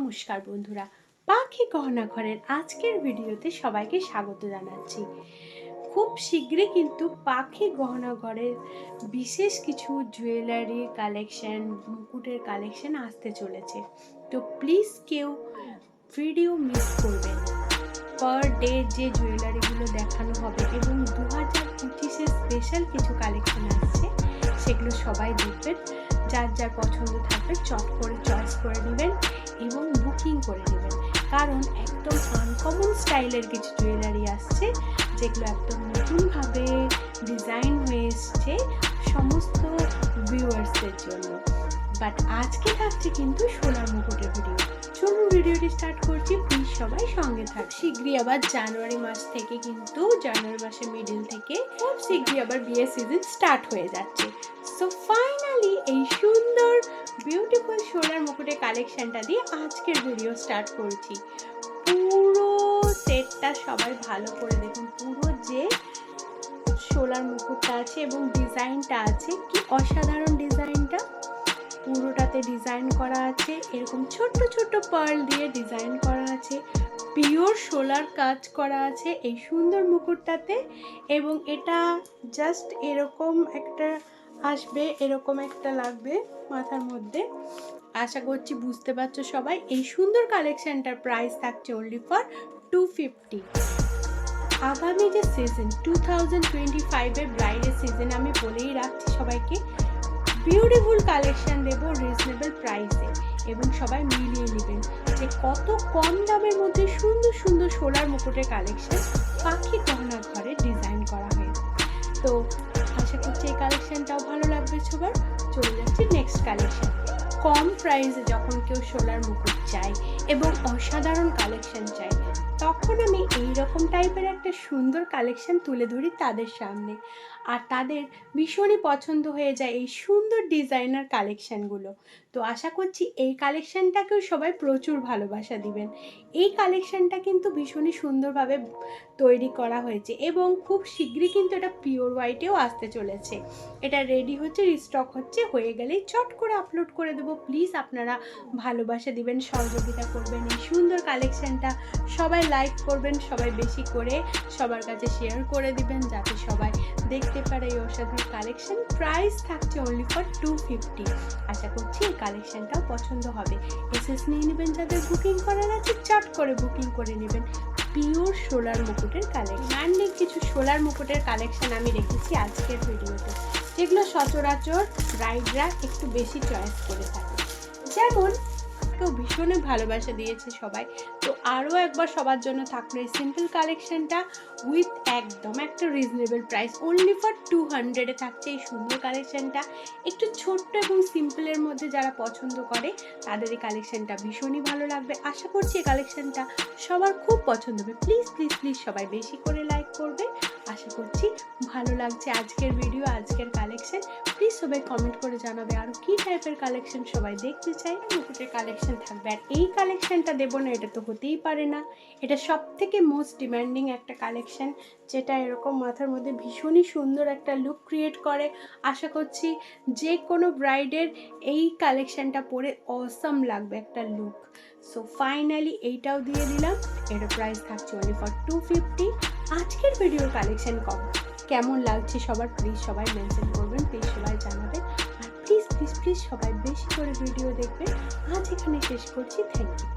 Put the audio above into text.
নমস্কার বন্ধুরা, পাখি গহনা ঘরের আজকের ভিডিওতে সবাইকে স্বাগত জানাচ্ছি। খুব শীঘ্রই কিন্তু পাখি গহনা ঘরের বিশেষ কিছু জুয়েলারি কালেকশন, মুকুটের কালেকশন আসতে চলেছে। তো প্লিজ কেউ ভিডিও মিস করবেন না। পার ডে যে জুয়েলারিগুলো দেখানো হবে এবং 2025-এ স্পেশাল কিছু কালেকশন আসছে, সেগুলো সবাই দেখবেন। যার যার পছন্দ থাকবে চট করে চয়েস করে নেবেন এবং বুকিং করে নেবেন, কারণ একদম আনকমন স্টাইলের কিছু জুয়েলারি আসছে, যেগুলো একদম নতুনভাবে ডিজাইন হয়ে এসছে সমস্ত ভিউয়ার্সদের জন্য। বাট আজকে থাকছে কিন্তু সোনার মুকুটের ভিডিও। চলুন ভিডিওটি স্টার্ট করছি, প্লিজ সবাই সঙ্গে থাক। শীঘ্রই আবার জানুয়ারি মাস থেকে কিন্তু জানুয়ারি মাসের মিডল থেকে খুব শীঘ্রই আবার বিয়ের সিজন স্টার্ট হয়ে যাচ্ছে। সো ফাইনালি এই সুন্দর বিউটিফুল সোনার মুকুটের কালেকশনটা দিয়ে আজকের ভিডিও স্টার্ট করছি। পুরো সেটটা সবাই ভালো করে দেখুন। পুরো যে সোনার মুকুটটা আছে এবং ডিজাইনটা আছে, কি অসাধারণ ডিজাইনটা। পুরোটাতে ডিজাইন করা আছে, এরকম ছোট্ট ছোট্ট পার্ল দিয়ে ডিজাইন করা আছে, পিওর সোলার কাজ করা আছে এই সুন্দর মুকুটটাতে। এবং এটা জাস্ট এরকম একটা আসবে, এরকম একটা লাগবে মাথার মধ্যে। আশা করছি বুঝতে পারছো সবাই। এই সুন্দর কালেকশনটার প্রাইস থাকছে অনলি ফর 250। আগামী যে সিজন 2025-এর ব্রাইডের সিজন, আমি বলেই রাখছি সবাইকে, বিউটিফুল কালেকশন দেবো রিজনেবল প্রাইসে। এবং সবাই মিলিয়ে নেবেন যে কত কম দামের মধ্যে সুন্দর সুন্দর সোনার মুকুটের কালেকশন পাখি গহনা ঘরে ডিজাইন করা হয়েছে। তো আশা করছি এই কালেকশনটাও ভালো লাগবে সবার। চলে যাচ্ছি নেক্সট কালেকশন। কম প্রাইসে যখন কেউ সোনার মুকুট চাই এবং অসাধারণ কালেকশন চাই, তখন আমি এই রকম টাইপের একটা সুন্দর কালেকশন তুলে ধরি তাদের সামনে, আর তাদের ভীষণই পছন্দ হয়ে যায় এই সুন্দর ডিজাইনার কালেকশানগুলো। তো আশা করছি এই কালেকশানটাকেও সবাই প্রচুর ভালোবাসা দিবেন। এই কালেকশানটা কিন্তু ভীষণই সুন্দরভাবে তৈরি করা হয়েছে এবং খুব শীঘ্রই কিন্তু এটা পিওর হোয়াইটেও আসতে চলেছে। এটা রেডি হচ্ছে, রিস্টক হচ্ছে, হয়ে গেলেই চট করে আপলোড করে দেবো। প্লিজ আপনারা ভালোবাসা দিবেন, সহযোগিতা করবেন। এই সুন্দর কালেকশানটা সবাই লাইক করবেন, সবাই বেশি করে সবার কাছে শেয়ার করে দিবেন, যাতে সবাই দেখতে পারে এই অসাধারণ কালেকশন। প্রাইস থাকছে অনলি ফর 250। আশা করছি এই কালেকশনটাও পছন্দ হবে। এসএস নিয়ে নেবেন, যাদের বুকিং করার আছে চট করে বুকিং করে নেবেন। পিওর সোলার মুকুটের কালেকশন, অনেক কিছু সোলার মুকুটের কালেকশন আমি রেখেছি আজকের ভিডিওতে, যেগুলো সচরাচর ব্রাইডরা একটু বেশি চয়েস করে থাকে। যেমন কেউ ভীষণই ভালোবাসা দিয়েছে সবাই, তো আরও একবার সবার জন্য থাকলো এই সিম্পল কালেকশনটা উইথ একদম একটা রিজনেবল প্রাইস। অনলি ফর 200-এ থাকছে এই সুন্দর কালেকশনটা। একটু ছোট্ট এবং সিম্পলের মধ্যে যারা পছন্দ করে তাদের এই কালেকশনটা ভীষণই ভালো লাগবে। আশা করছি এই কালেকশনটা সবার খুব পছন্দ হবে। প্লিজ প্লিজ প্লিজ সবাই বেশি করে লাইক করবে। আশা করছি ভালো লাগছে আজকের ভিডিও, আজকের কালেকশন। প্লিজ সবাই কমেন্ট করে জানাবে আরও কী টাইপের কালেকশন সবাই দেখতে চাই। মুকুটের কালেকশন থাকবে, আর এই কালেকশনটা দেবো না এটা তো হতেই পারে না। এটা সব থেকে মোস্ট ডিমান্ডিং একটা কালেকশন, যেটা এরকম মাথার মধ্যে ভীষণই সুন্দর একটা লুক ক্রিয়েট করে। আশা করছি যে কোনো ব্রাইডের এই কালেকশনটা পরে অসম লাগবে একটা লুক। সো ফাইনালি এইটাও দিয়ে দিলাম। এর প্রাইস থাকছে অনলি ফর 250। আজকের ভিডিওর কালেকশন কেমন লাগছে সবার প্লিজ সবাই মেনশন করবেন, প্লিজ সবাই জানাবেন। আর প্লিজ প্লিজ প্লিজ সবাই বেশি করে ভিডিও দেখবেন। আজ এখানে শেষ করছি। Thank you.